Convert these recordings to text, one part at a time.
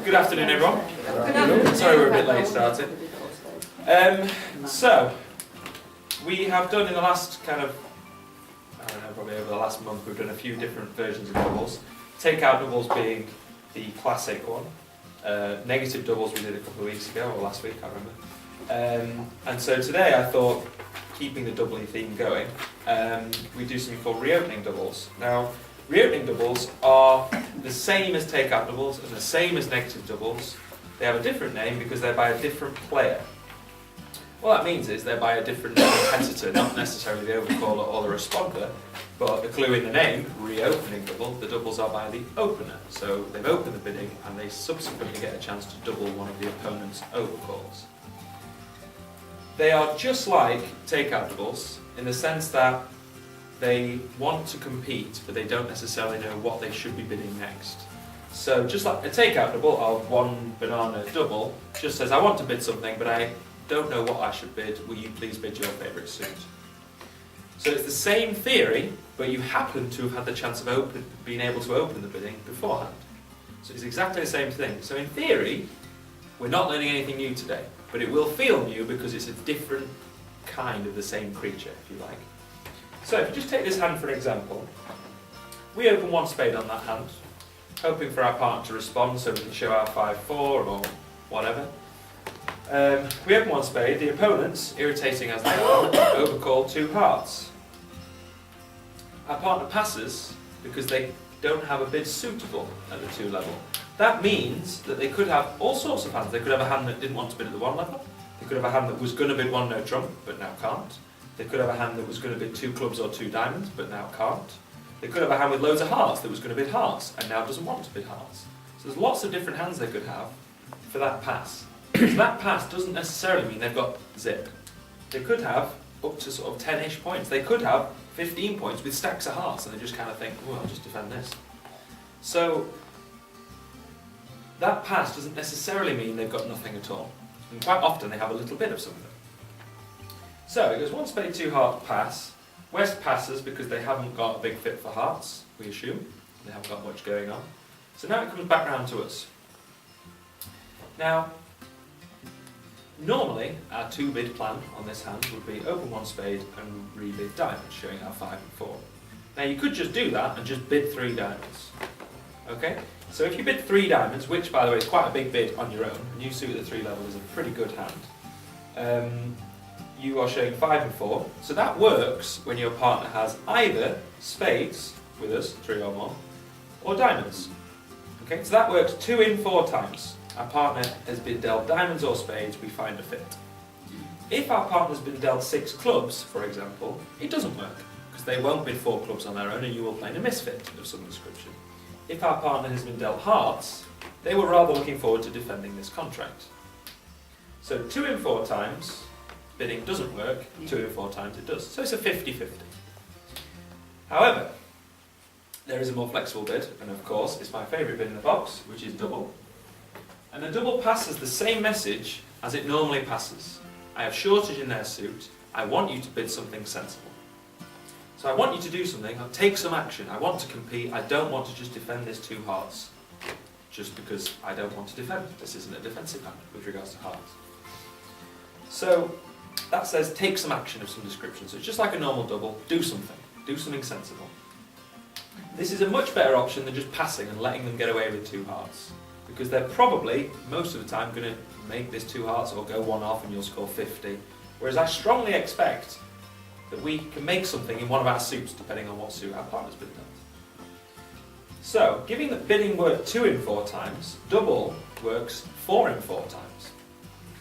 Good afternoon, everyone. Good afternoon. Sorry we're a bit late starting. So, we have done in the last probably over the last month, we've done a few different versions of doubles. Takeout doubles being the classic one. Negative doubles we did a couple of weeks ago, or last week, I can't remember. And so today I thought, keeping the doubly theme going, we do something called reopening doubles. Now, reopening doubles are the same as takeout doubles and the same as negative doubles. They have a different name because they're by a different player. What that means is they're by a different competitor, not necessarily the overcaller or the responder, but the clue in the name, reopening double, the doubles are by the opener. So they've opened the bidding and they subsequently get a chance to double one of the opponent's overcalls. They are just like takeout doubles in the sense that they want to compete, but they don't necessarily know what they should be bidding next. So just like a takeout double of one banana double, just says I want to bid something, but I don't know what I should bid. Will you please bid your favourite suit? So it's the same theory, but you happen to have had the chance of being able to open the bidding beforehand. So it's exactly the same thing. So in theory, we're not learning anything new today, but it will feel new because it's a different kind of the same creature, if you like. So if you just take this hand for an example, we open one spade on that hand, hoping for our partner to respond so we can show our 5-4 or whatever. We open one spade, the opponents, irritating as they are, overcall 2 hearts. Our partner passes because they don't have a bid suitable at the 2 level. That means that they could have all sorts of hands. They could have a hand that didn't want to bid at the 1 level. They could have a hand that was going to bid 1 no trump, but now can't. They could have a hand that was going to bid 2 clubs or 2 diamonds, but now can't. They could have a hand with loads of hearts that was going to bid hearts, and now doesn't want to bid hearts. So there's lots of different hands they could have for that pass. So that pass doesn't necessarily mean they've got zip. They could have up to sort of 10-ish points. They could have 15 points with stacks of hearts, and they just kind of think, well, I'll just defend this. So that pass doesn't necessarily mean they've got nothing at all. And quite often they have a little bit of something. So it goes 1 spade 2 heart pass. West passes because they haven't got a big fit for hearts, we assume. They haven't got much going on. So now it comes back round to us. Now, normally our 2-bid plan on this hand would be open 1 spade and rebid diamonds, showing our 5 and 4. Now you could just do that and just bid 3 diamonds. Okay? So if you bid 3 diamonds, which by the way is quite a big bid on your own, a new suit at the 3 level is a pretty good hand. You are showing 5 and 4, so that works when your partner has either spades with us, 3 or more, or diamonds. Okay, so that works 2 in 4 times. Our partner has been dealt diamonds or spades, we find a fit. If our partner's been dealt 6 clubs, for example, it doesn't work, because they won't bid 4 clubs on their own and you will find a misfit of some description. If our partner has been dealt hearts, they were rather looking forward to defending this contract. So 2 in 4 times, bidding doesn't work, 2 in 4 times it does. So it's a 50-50. However, there is a more flexible bid, and of course it's my favourite bid in the box, which is double. And the double passes the same message as it normally passes. I have shortage in their suit, I want you to bid something sensible. So I want you to do something, I'll take some action, I want to compete, I don't want to just defend this 2 hearts. Just because I don't want to defend. This isn't a defensive hand with regards to hearts. So that says take some action of some description. So it's just like a normal double, do something sensible. This is a much better option than just passing and letting them get away with 2 hearts. Because they're probably, most of the time, going to make this 2 hearts or go 1 off and you'll score 50. Whereas I strongly expect that we can make something in one of our suits, depending on what suit our partner's been dealt. So, giving the bidding work 2 in 4 times, double works 4 in 4 times.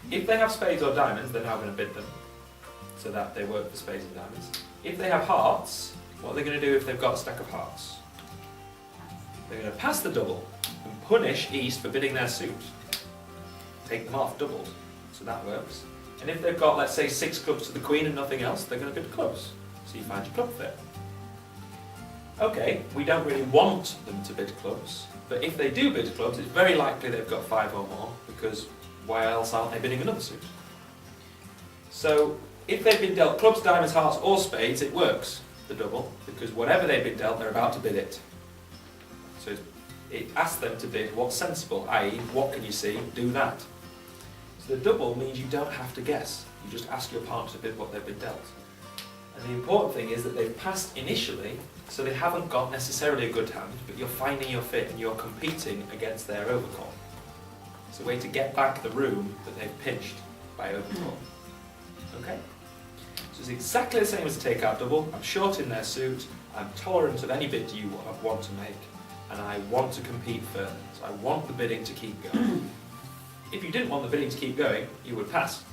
If they have spades or diamonds, they're now going to bid them, so that they work for spades and diamonds. If they have hearts, what are they going to do if they've got a stack of hearts? They're going to pass the double and punish East for bidding their suit. Take them off doubled, so that works. And if they've got, let's say, 6 clubs to the Queen and nothing else, they're going to bid clubs. So you find your club fit. Okay, we don't really want them to bid clubs, but if they do bid clubs, it's very likely they've got 5 or more, because why else aren't they bidding another suit? So if they've been dealt clubs, diamonds, hearts or spades, it works, the double, because whatever they've been dealt, they're about to bid it. So it's it asks them to bid what's sensible, i.e. what can you see, do that. So the double means you don't have to guess. You just ask your partner to bid what they've been dealt. And the important thing is that they've passed initially, so they haven't got necessarily a good hand, but you're finding your fit and you're competing against their overcall. It's a way to get back the room that they've pinched by overcall. Okay? So it's exactly the same as a takeout double. I'm short in their suit, I'm tolerant of any bid you want to make, and I want to compete further. So I want the bidding to keep going. If you didn't want the bidding to keep going, you would pass.